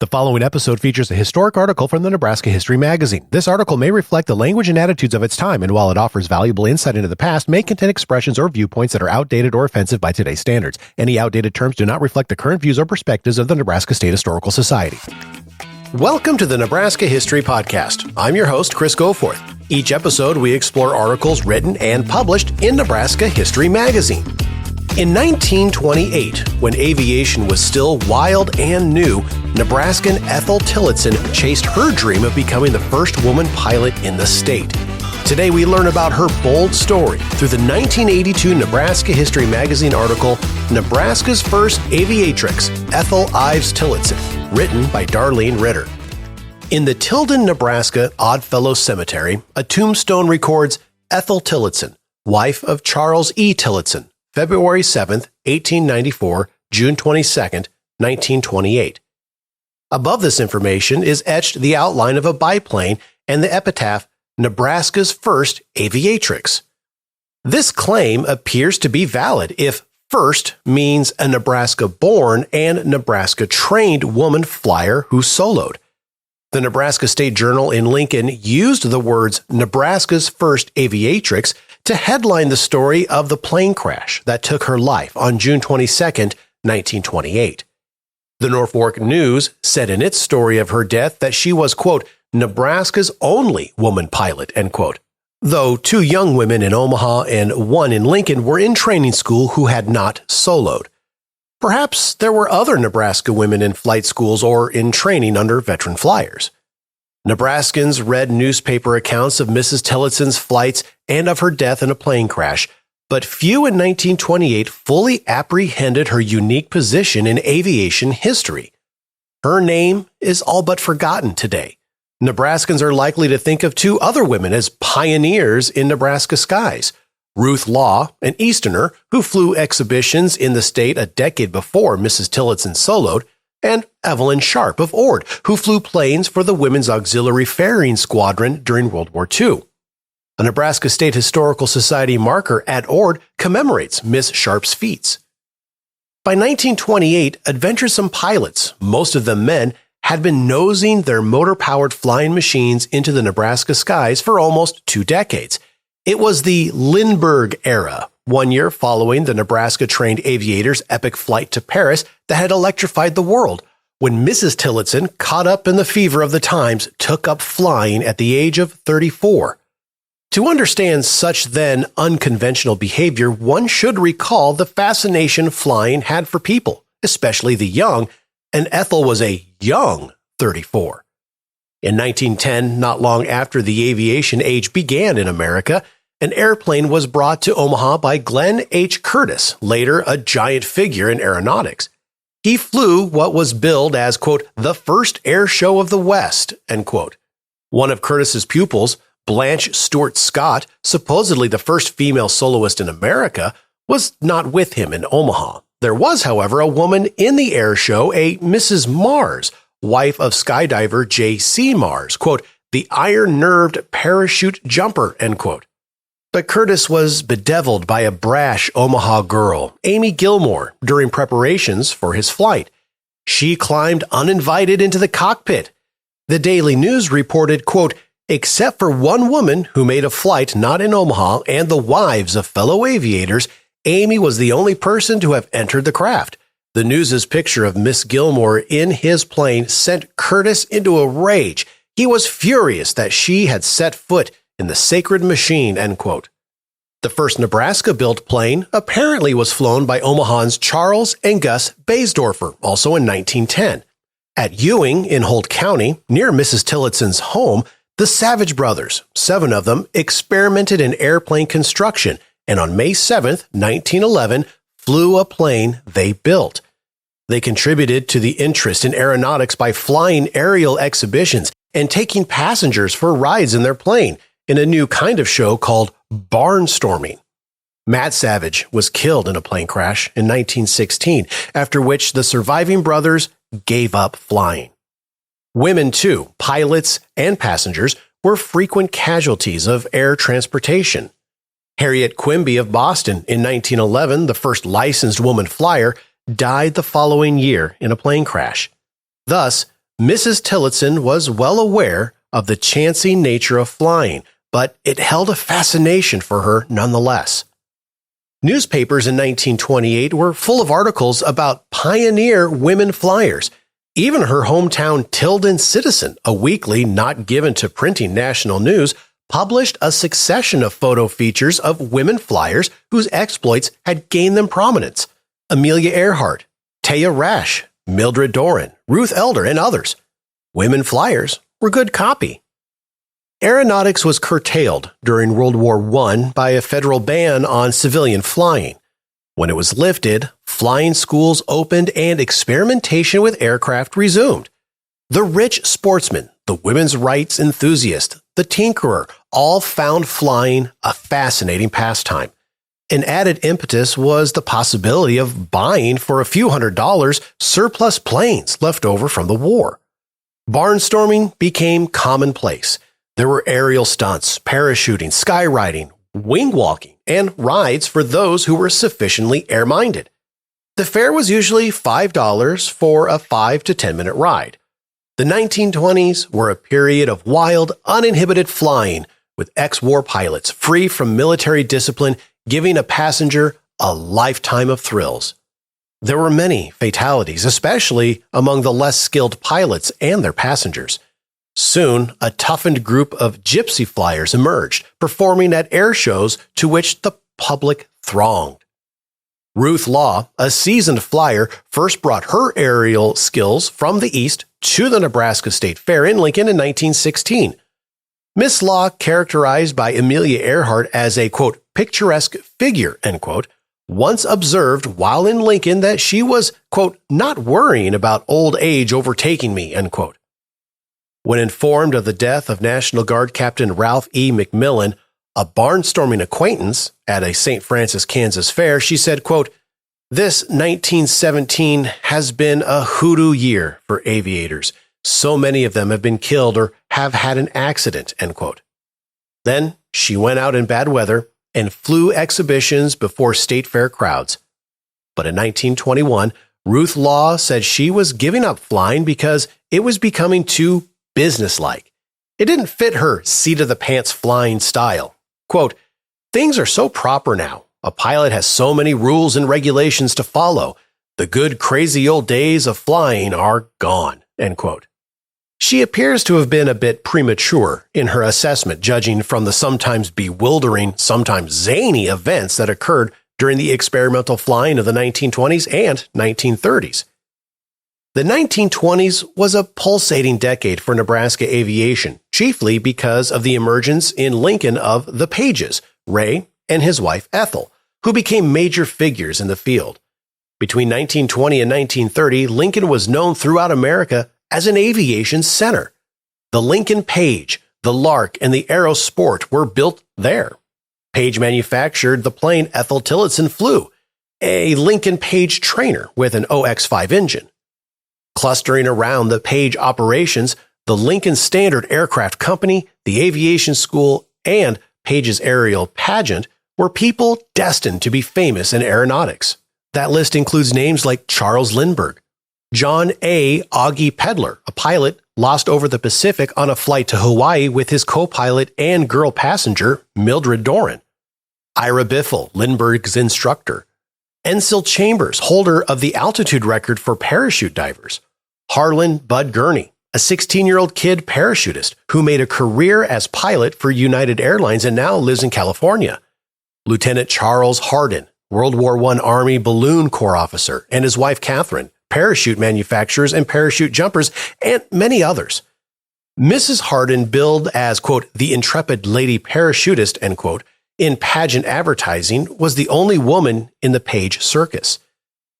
The following episode features a historic article from the Nebraska History magazine. This article may reflect the language and attitudes of its time, and while it offers valuable insight into the past, may contain expressions or viewpoints that are outdated or offensive by today's standards. Any outdated terms do not reflect the current views or perspectives of the Nebraska State Historical Society. Welcome to the Nebraska History Podcast. I'm your host, Chris Goforth. Each episode, we explore articles written and published in Nebraska History magazine. In 1928, when aviation was still wild and new, Nebraskan Ethel Tillotson chased her dream of becoming the first woman pilot in the state. Today, we learn about her bold story through the 1982 Nebraska History magazine article, Nebraska's First Aviatrix, Ethel Ives Tillotson, written by Darlene Ritter. In the Tilden, Nebraska Oddfellow Cemetery, a tombstone records Ethel Tillotson, wife of Charles E. Tillotson, February 7, 1894, June 22, 1928. Above this information is etched the outline of a biplane and the epitaph, Nebraska's First Aviatrix. This claim appears to be valid if first means a Nebraska-born and Nebraska-trained woman flyer who soloed. The Nebraska State Journal in Lincoln used the words Nebraska's First Aviatrix to headline the story of the plane crash that took her life on June 22, 1928. The Norfolk News said in its story of her death that she was, quote, Nebraska's only woman pilot, end quote. Though 2 young women in Omaha and 1 in Lincoln were in training school who had not soloed. Perhaps there were other Nebraska women in flight schools or in training under veteran flyers. Nebraskans read newspaper accounts of Mrs. Tillotson's flights and of her death in a plane crash, but few in 1928 fully apprehended her unique position in aviation history. Her name is all but forgotten today. Nebraskans are likely to think of 2 other women as pioneers in Nebraska skies. Ruth Law, an Easterner who flew exhibitions in the state a decade before Mrs. Tillotson soloed, and Evelyn Sharp of Ord, who flew planes for the Women's Auxiliary Ferrying Squadron during World War II. A Nebraska State Historical Society marker at Ord commemorates Miss Sharp's feats. By 1928, adventuresome pilots, most of them men, had been nosing their motor-powered flying machines into the Nebraska skies for almost 2 decades. It was the Lindbergh era, 1 year following the Nebraska-trained aviators' epic flight to Paris that had electrified the world, when Mrs. Tillotson, caught up in the fever of the times, took up flying at the age of 34. To understand such then unconventional behavior, one should recall the fascination flying had for people, especially the young, and Ethel was a young 34. In 1910, not long after the aviation age began in America, an airplane was brought to Omaha by Glenn H. Curtis, later a giant figure in aeronautics. He flew what was billed as, quote, the first air show of the West, end quote. One of Curtis's pupils, Blanche Stewart Scott, supposedly the first female soloist in America, was not with him in Omaha. There was, however, a woman in the air show, a Mrs. Mars, wife of skydiver J.C. Mars, quote, the iron-nerved parachute jumper, end quote. But Curtis was bedeviled by a brash Omaha girl, Amy Gilmore, during preparations for his flight. She climbed uninvited into the cockpit. The Daily News reported, quote, except for one woman who made a flight not in Omaha and the wives of fellow aviators, Amy was the only person to have entered the craft. The News's picture of Miss Gilmore in his plane sent Curtis into a rage. He was furious that she had set foot in the sacred machine, end quote. The first Nebraska-built plane apparently was flown by Omahans Charles and Gus Baysdorfer, also in 1910. At Ewing in Holt County, near Mrs. Tillotson's home, the Savage brothers, 7 of them, experimented in airplane construction, and on May 7, 1911, flew a plane they built. They contributed to the interest in aeronautics by flying aerial exhibitions and taking passengers for rides in their plane in a new kind of show called barnstorming. Matt Savage was killed in a plane crash in 1916, after which the surviving brothers gave up flying. Women, too, pilots and passengers, were frequent casualties of air transportation. Harriet Quimby of Boston in 1911, the first licensed woman flyer, died the following year in a plane crash. Thus, Mrs. Tillotson was well aware of the chancy nature of flying, but it held a fascination for her nonetheless. Newspapers in 1928 were full of articles about pioneer women flyers. Even her hometown Tilden Citizen, a weekly not given to printing national news, published a succession of photo features of women flyers whose exploits had gained them prominence. Amelia Earhart, Taya Rash, Mildred Doran, Ruth Elder, and others. Women flyers were good copy. Aeronautics was curtailed during World War I by a federal ban on civilian flying. When it was lifted, flying schools opened and experimentation with aircraft resumed. The rich sportsman, the women's rights enthusiast, the tinkerer, all found flying a fascinating pastime. An added impetus was the possibility of buying for a few $100s surplus planes left over from the war. Barnstorming became commonplace. There were aerial stunts, parachuting, skywriting, wing walking, and rides for those who were sufficiently air-minded. The fare was usually $5 for a 5 to 10 minute ride. The 1920s were a period of wild, uninhibited flying, with ex-war pilots free from military discipline, giving a passenger a lifetime of thrills. There were many fatalities, especially among the less skilled pilots and their passengers. Soon, a toughened group of gypsy flyers emerged, performing at air shows to which the public thronged. Ruth Law, a seasoned flyer, first brought her aerial skills from the East to the Nebraska State Fair in Lincoln in 1916. Miss Law, characterized by Amelia Earhart as a, quote, picturesque figure, end quote, once observed while in Lincoln that she was, quote, not worrying about old age overtaking me, end quote. When informed of the death of National Guard Captain Ralph E. McMillan, a barnstorming acquaintance at a St. Francis, Kansas fair, she said, quote, "This 1917 has been a hoodoo year for aviators. So many of them have been killed or have had an accident," end quote. Then she went out in bad weather and flew exhibitions before state fair crowds. But in 1921, Ruth Law said she was giving up flying because it was becoming too businesslike. It didn't fit her seat-of-the-pants flying style. Quote, "Things are so proper now. A pilot has so many rules and regulations to follow. The good, crazy old days of flying are gone," end quote. She appears to have been a bit premature in her assessment, judging from the sometimes bewildering, sometimes zany events that occurred during the experimental flying of the 1920s and 1930s. The 1920s was a pulsating decade for Nebraska aviation, chiefly because of the emergence in Lincoln of the Pages, Ray and his wife Ethel, who became major figures in the field. Between 1920 and 1930, Lincoln was known throughout America as an aviation center. The Lincoln Page, the Lark, and the Aero Sport were built there. Page manufactured the plane Ethel Tillotson flew, a Lincoln Page trainer with an OX-5 engine. Clustering around the Page operations, the Lincoln Standard Aircraft Company, the Aviation School, and Page's aerial pageant were people destined to be famous in aeronautics. That list includes names like Charles Lindbergh, John A. Augie Pedler, a pilot lost over the Pacific on a flight to Hawaii with his co-pilot and girl passenger, Mildred Doran, Ira Biffle, Lindbergh's instructor, Ensign Chambers, holder of the altitude record for parachute divers, Harlan Bud Gurney, a 16-year-old kid parachutist who made a career as pilot for United Airlines and now lives in California, Lieutenant Charles Hardin, World War I Army Balloon Corps officer, and his wife Catherine, parachute manufacturers and parachute jumpers, and many others. Mrs. Hardin, billed as, quote, the intrepid lady parachutist, end quote, in pageant advertising, was the only woman in the Page circus.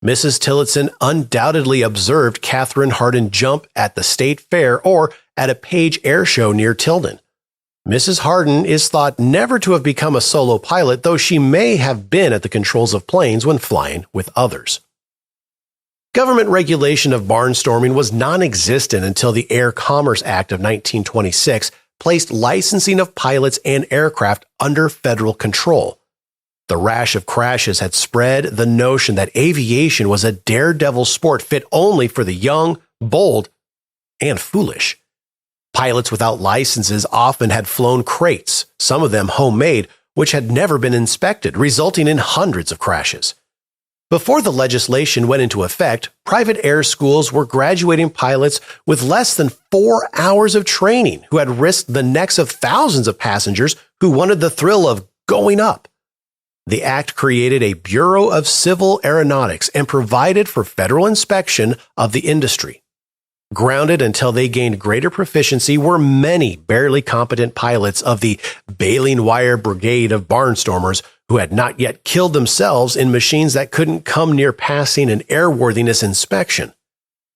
Mrs. Tillotson undoubtedly observed Catherine Hardin jump at the state fair or at a Page air show near Tilden. Mrs. Hardin is thought never to have become a solo pilot, though she may have been at the controls of planes when flying with others. Government regulation of barnstorming was non-existent until the Air Commerce Act of 1926 placed licensing of pilots and aircraft under federal control. The rash of crashes had spread the notion that aviation was a daredevil sport fit only for the young, bold, and foolish. Pilots without licenses often had flown crates, some of them homemade, which had never been inspected, resulting in hundreds of crashes. Before the legislation went into effect, private air schools were graduating pilots with less than 4 hours of training who had risked the necks of thousands of passengers who wanted the thrill of going up. The act created a Bureau of Civil Aeronautics and provided for federal inspection of the industry. Grounded until they gained greater proficiency were many barely competent pilots of the baling wire brigade of barnstormers who had not yet killed themselves in machines that couldn't come near passing an airworthiness inspection.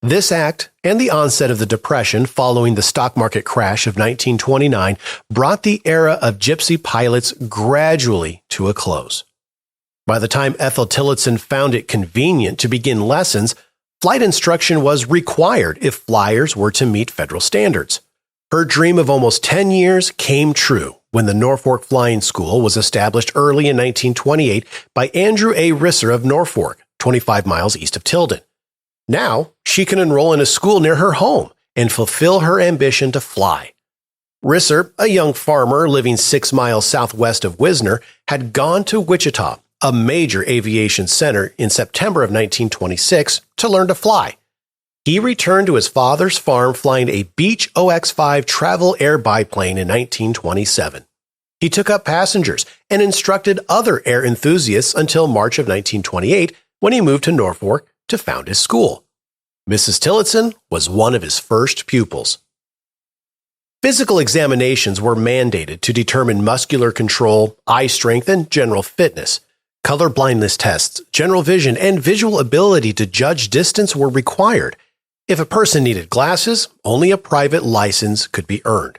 This act and the onset of the Depression following the stock market crash of 1929 brought the era of gypsy pilots gradually to a close. By the time Ethel Tillotson found it convenient to begin lessons, flight instruction was required if flyers were to meet federal standards. Her dream of almost 10 years came true when the Norfolk Flying School was established early in 1928 by Andrew A. Risser of Norfolk, 25 miles east of Tilden. Now, she can enroll in a school near her home and fulfill her ambition to fly. Risser, a young farmer living 6 miles southwest of Wisner, had gone to Wichita, a major aviation center, in September of 1926 to learn to fly. He returned to his father's farm flying a Beech OX-5 travel air biplane in 1927. He took up passengers and instructed other air enthusiasts until March of 1928 when he moved to Norfolk to found his school. Mrs. Tillotson was one of his first pupils. Physical examinations were mandated to determine muscular control, eye strength, and general fitness. Color blindness tests, general vision, and visual ability to judge distance were required. If a person needed glasses, only a private license could be earned.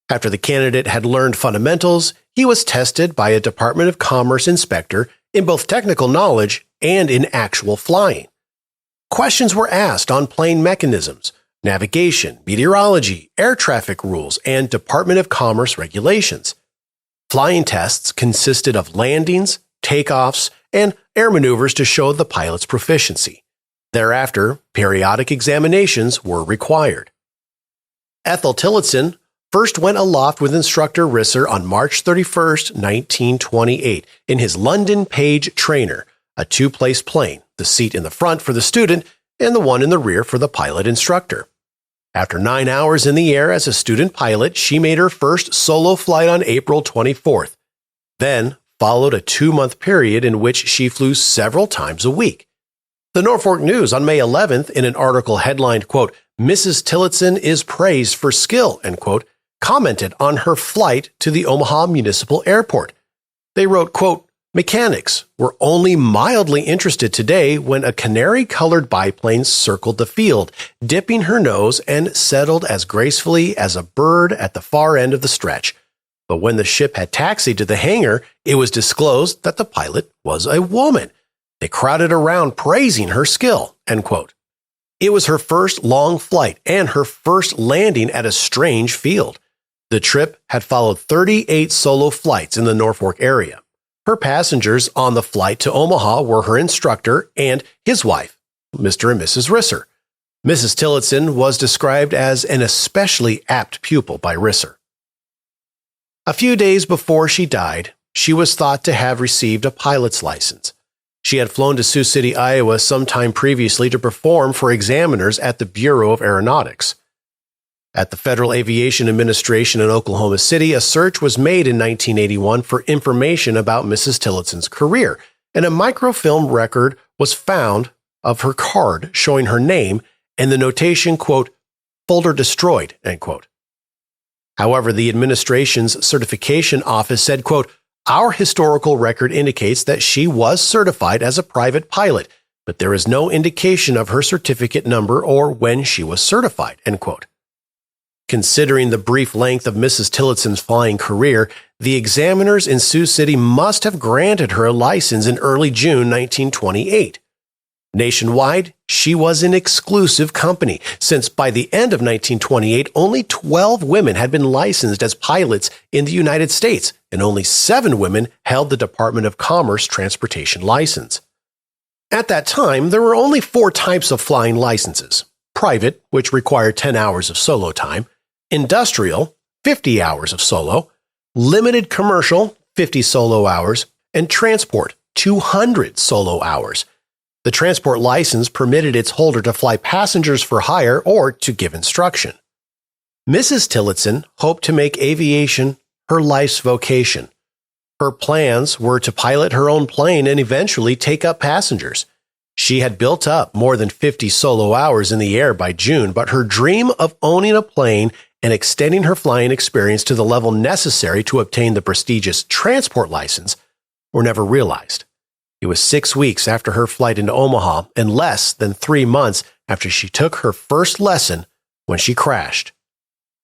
After the candidate had learned fundamentals, he was tested by a Department of Commerce inspector in both technical knowledge and in actual flying. Questions were asked on plane mechanisms, navigation, meteorology, air traffic rules, and Department of Commerce regulations. Flying tests consisted of landings, takeoffs, and air maneuvers to show the pilot's proficiency. Thereafter, periodic examinations were required. Ethel Tillotson first went aloft with instructor Risser on March 31, 1928, in his London Page trainer, a two-place plane, the seat in the front for the student and the one in the rear for the pilot instructor. After 9 hours in the air as a student pilot, she made her first solo flight on April 24th. Then followed a 2-month period in which she flew several times a week. The Norfolk News on May 11th, in an article headlined, quote, "Mrs. Tillotson is praised for skill," end quote, commented on her flight to the Omaha Municipal Airport. They wrote, quote, "Mechanics were only mildly interested today when a canary-colored biplane circled the field, dipping her nose and settled as gracefully as a bird at the far end of the stretch. But when the ship had taxied to the hangar, it was disclosed that the pilot was a woman. They crowded around praising her skill," end quote. It was her first long flight and her first landing at a strange field. The trip had followed 38 solo flights in the Norfolk area. Her passengers on the flight to Omaha were her instructor and his wife, Mr. and Mrs. Risser. Mrs. Tillotson was described as an especially apt pupil by Risser. A few days before she died, she was thought to have received a pilot's license. She had flown to Sioux City, Iowa sometime previously to perform for examiners at the Bureau of Aeronautics. At the Federal Aviation Administration in Oklahoma City, a search was made in 1981 for information about Mrs. Tillotson's career, and a microfilm record was found of her card showing her name and the notation, quote, "folder destroyed," end quote. However, the administration's certification office said, quote, "Our historical record indicates that she was certified as a private pilot, but there is no indication of her certificate number or when she was certified," end quote. Considering the brief length of Mrs. Tillotson's flying career, the examiners in Sioux City must have granted her a license in early June 1928. Nationwide, she was in exclusive company, since by the end of 1928, only 12 women had been licensed as pilots in the United States, and only 7 women held the Department of Commerce transportation license. At that time, there were only 4 types of flying licenses: private, which required 10 hours of solo time, industrial, 50 hours of solo, limited commercial, 50 solo hours, and transport, 200 solo hours. The transport license permitted its holder to fly passengers for hire or to give instruction. Mrs. Tillotson hoped to make aviation her life's vocation. Her plans were to pilot her own plane and eventually take up passengers. She had built up more than 50 solo hours in the air by June, but her dream of owning a plane and extending her flying experience to the level necessary to obtain the prestigious transport license were never realized. It was 6 weeks after her flight into Omaha and less than 3 months after she took her first lesson when she crashed.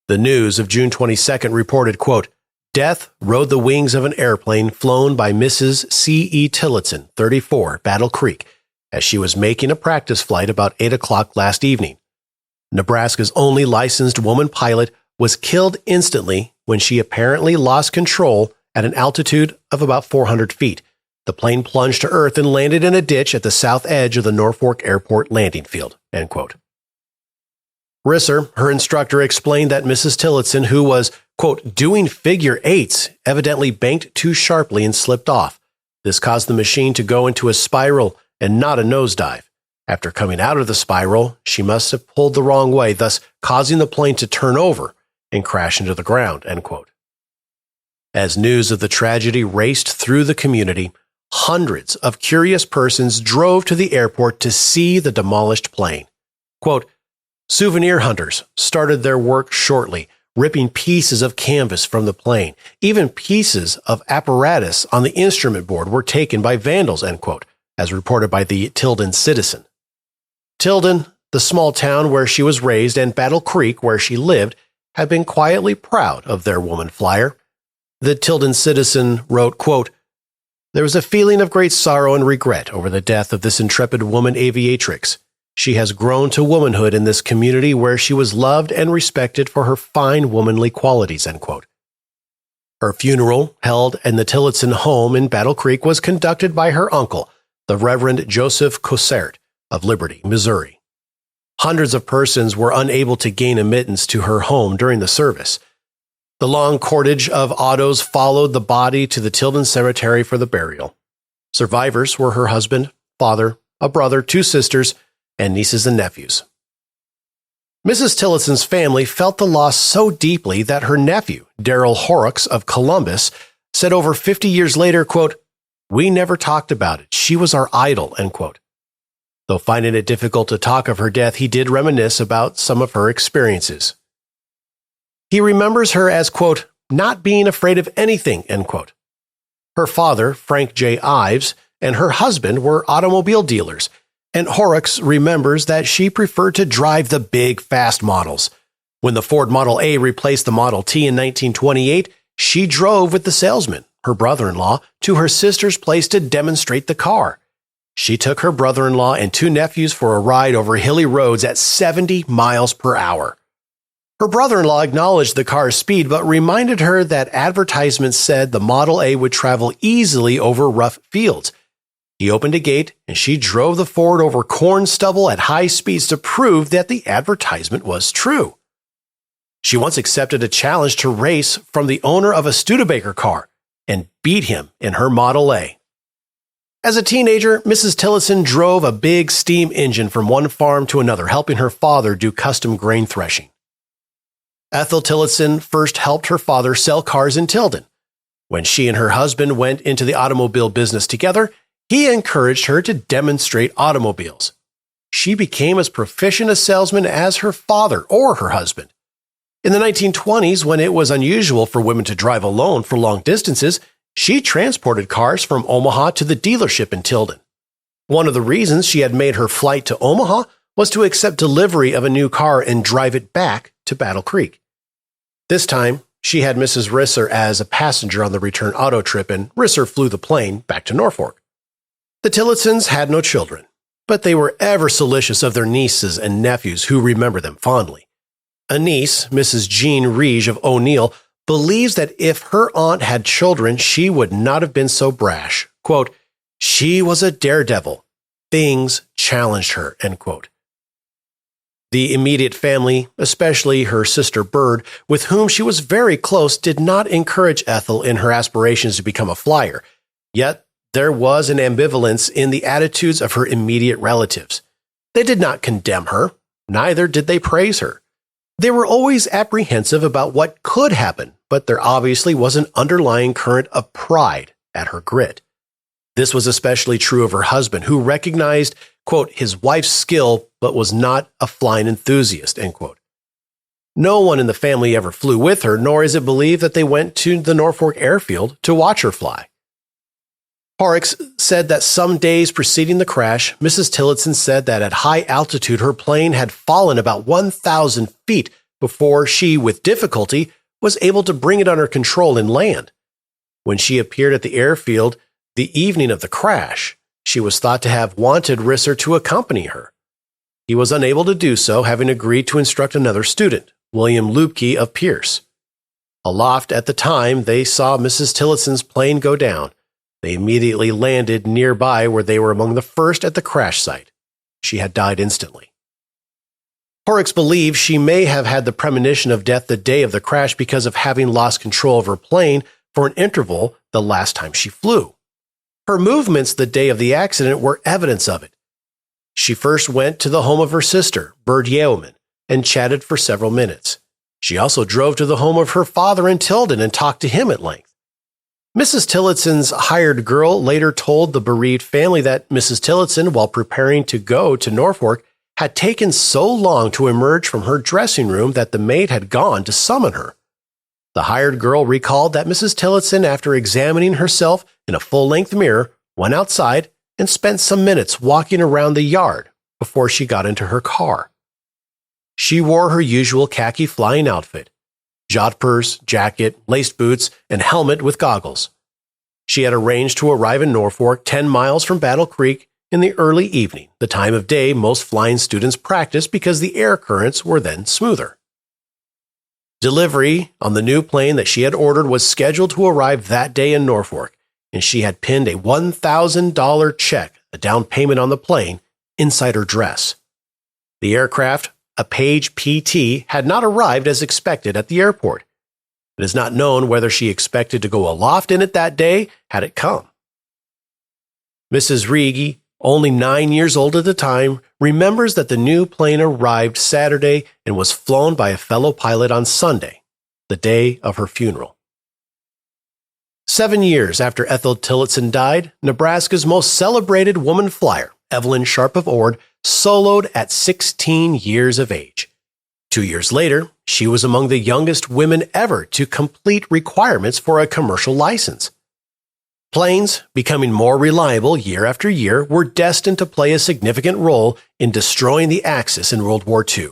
The news of June 22nd reported, quote, "Death rode the wings of an airplane flown by Mrs. C.E. Tillotson, 34, Battle Creek, as she was making a practice flight about 8 o'clock last evening. Nebraska's only licensed woman pilot was killed instantly when she apparently lost control at an altitude of about 400 feet. The plane plunged to earth and landed in a ditch at the south edge of the Norfolk Airport landing field," end quote. Risser, her instructor, explained that Mrs. Tillotson, who was, quote, "doing figure eights, evidently banked too sharply and slipped off. This caused the machine to go into a spiral and not a nosedive. After coming out of the spiral, she must have pulled the wrong way, thus causing the plane to turn over and crash into the ground," end quote. As news of the tragedy raced through the community, hundreds of curious persons drove to the airport to see the demolished plane. Quote, "Souvenir hunters started their work shortly, ripping pieces of canvas from the plane. Even pieces of apparatus on the instrument board were taken by vandals," end quote, as reported by the Tilden Citizen. Tilden, the small town where she was raised, and Battle Creek, where she lived, had been quietly proud of their woman flyer. The Tilden Citizen wrote, quote, "There was a feeling of great sorrow and regret over the death of this intrepid woman aviatrix. She has grown to womanhood in this community where she was loved and respected for her fine womanly qualities," end quote. Her funeral, held in the Tillotson home in Battle Creek, was conducted by her uncle, the Reverend Joseph Cossert of Liberty, Missouri. Hundreds of persons were unable to gain admittance to her home during the service. The long cortege of autos followed the body to the Tilden Cemetery for the burial. Survivors were her husband, father, a brother, 2 sisters, and nieces and nephews. Mrs. Tillotson's family felt the loss so deeply that her nephew, Darrell Horrocks of Columbus, said over 50 years later, quote, "We never talked about it. She was our idol," end quote. Though finding it difficult to talk of her death, he did reminisce about some of her experiences. He remembers her as, quote, "not being afraid of anything," end quote. Her father, Frank J. Ives, and her husband were automobile dealers, and Horrocks remembers that she preferred to drive the big, fast models. When the Ford Model A replaced the Model T in 1928, she drove with the salesman, her brother-in-law, to her sister's place to demonstrate the car. She took her brother-in-law and 2 nephews for a ride over hilly roads at 70 miles per hour. Her brother-in-law acknowledged the car's speed, but reminded her that advertisements said the Model A would travel easily over rough fields. He opened a gate, and she drove the Ford over corn stubble at high speeds to prove that the advertisement was true. She once accepted a challenge to race from the owner of a Studebaker car and beat him in her Model A. As a teenager, Mrs. Tillotson drove a big steam engine from one farm to another, helping her father do custom grain threshing. Ethel Tillotson first helped her father sell cars in Tilden. When she and her husband went into the automobile business together, he encouraged her to demonstrate automobiles. She became as proficient a salesman as her father or her husband. In the 1920s, when it was unusual for women to drive alone for long distances, she transported cars from Omaha to the dealership in Tilden. One of the reasons she had made her flight to Omaha was to accept delivery of a new car and drive it back to Battle Creek. This time, she had Mrs. Risser as a passenger on the return auto trip, and Risser flew the plane back to Norfolk. The Tillotsons had no children, but they were ever solicitous of their nieces and nephews who remember them fondly. A niece, Mrs. Jean Riege of O'Neill, believes that if her aunt had children, she would not have been so brash. Quote, "She was a daredevil. Things challenged her," end quote. The immediate family, especially her sister Bird, with whom she was very close, did not encourage Ethel in her aspirations to become a flyer. Yet, there was an ambivalence in the attitudes of her immediate relatives. They did not condemn her, neither did they praise her. They were always apprehensive about what could happen, but there obviously was an underlying current of pride at her grit. This was especially true of her husband, who recognized, quote, his wife's skill, but was not a flying enthusiast, end quote. No one in the family ever flew with her, nor is it believed that they went to the Norfolk airfield to watch her fly. Horrocks said that some days preceding the crash, Mrs. Tillotson said that at high altitude her plane had fallen about 1,000 feet before she, with difficulty, was able to bring it under control and land. When she appeared at the airfield the evening of the crash, she was thought to have wanted Risser to accompany her. He was unable to do so, having agreed to instruct another student, William Lubke of Pierce. Aloft at the time, they saw Mrs. Tillotson's plane go down. They immediately landed nearby where they were among the first at the crash site. She had died instantly. Horrocks believes she may have had the premonition of death the day of the crash because of having lost control of her plane for an interval the last time she flew. Her movements the day of the accident were evidence of it. She first went to the home of her sister, Bird Yeoman, and chatted for several minutes. She also drove to the home of her father in Tilden and talked to him at length. Mrs. Tillotson's hired girl later told the bereaved family that Mrs. Tillotson, while preparing to go to Norfolk, had taken so long to emerge from her dressing room that the maid had gone to summon her. The hired girl recalled that Mrs. Tillotson, after examining herself in a full-length mirror, went outside and spent some minutes walking around the yard before she got into her car. She wore her usual khaki flying outfit, jodhpurs, jacket, laced boots, and helmet with goggles. She had arranged to arrive in Norfolk 10 miles from Battle Creek in the early evening, the time of day most flying students practiced because the air currents were then smoother. Delivery on the new plane that she had ordered was scheduled to arrive that day in Norfolk, and she had pinned a $1,000 check, a down payment on the plane, inside her dress. The aircraft, a Page PT, had not arrived as expected at the airport. It is not known whether she expected to go aloft in it that day had it come. Mrs. Reege, only 9 years old at the time, remembers that the new plane arrived Saturday and was flown by a fellow pilot on Sunday, the day of her funeral. 7 years after Ethel Tillotson died, Nebraska's most celebrated woman flyer, Evelyn Sharp of Ord, soloed at 16 years of age. 2 years later, she was among the youngest women ever to complete requirements for a commercial license. Planes, becoming more reliable year after year, were destined to play a significant role in destroying the Axis in World War II.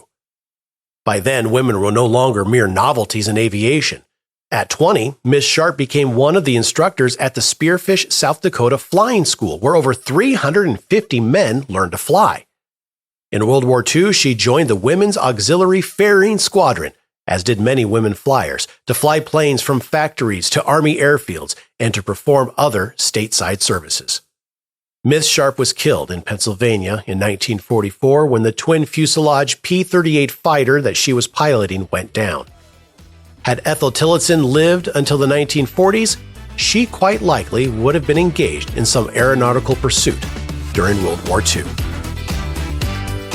By then, women were no longer mere novelties in aviation. At 20, Miss Sharp became one of the instructors at the Spearfish, South Dakota Flying School, where over 350 men learned to fly. In World War II, she joined the Women's Auxiliary Ferrying Squadron, as did many women flyers, to fly planes from factories to Army airfields and to perform other stateside services. Miss Sharp was killed in Pennsylvania in 1944 when the twin fuselage P-38 fighter that she was piloting went down. Had Ethel Tillotson lived until the 1940s, she quite likely would have been engaged in some aeronautical pursuit during World War II.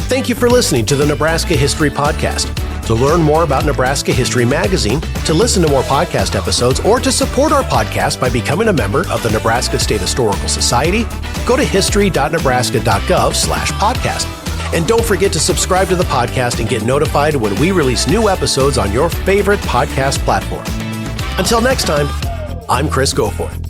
Thank you for listening to the Nebraska History Podcast. To learn more about Nebraska History Magazine, to listen to more podcast episodes, or to support our podcast by becoming a member of the Nebraska State Historical Society, go to history.nebraska.gov/podcast. And don't forget to subscribe to the podcast and get notified when we release new episodes on your favorite podcast platform. Until next time, I'm Chris Goforth.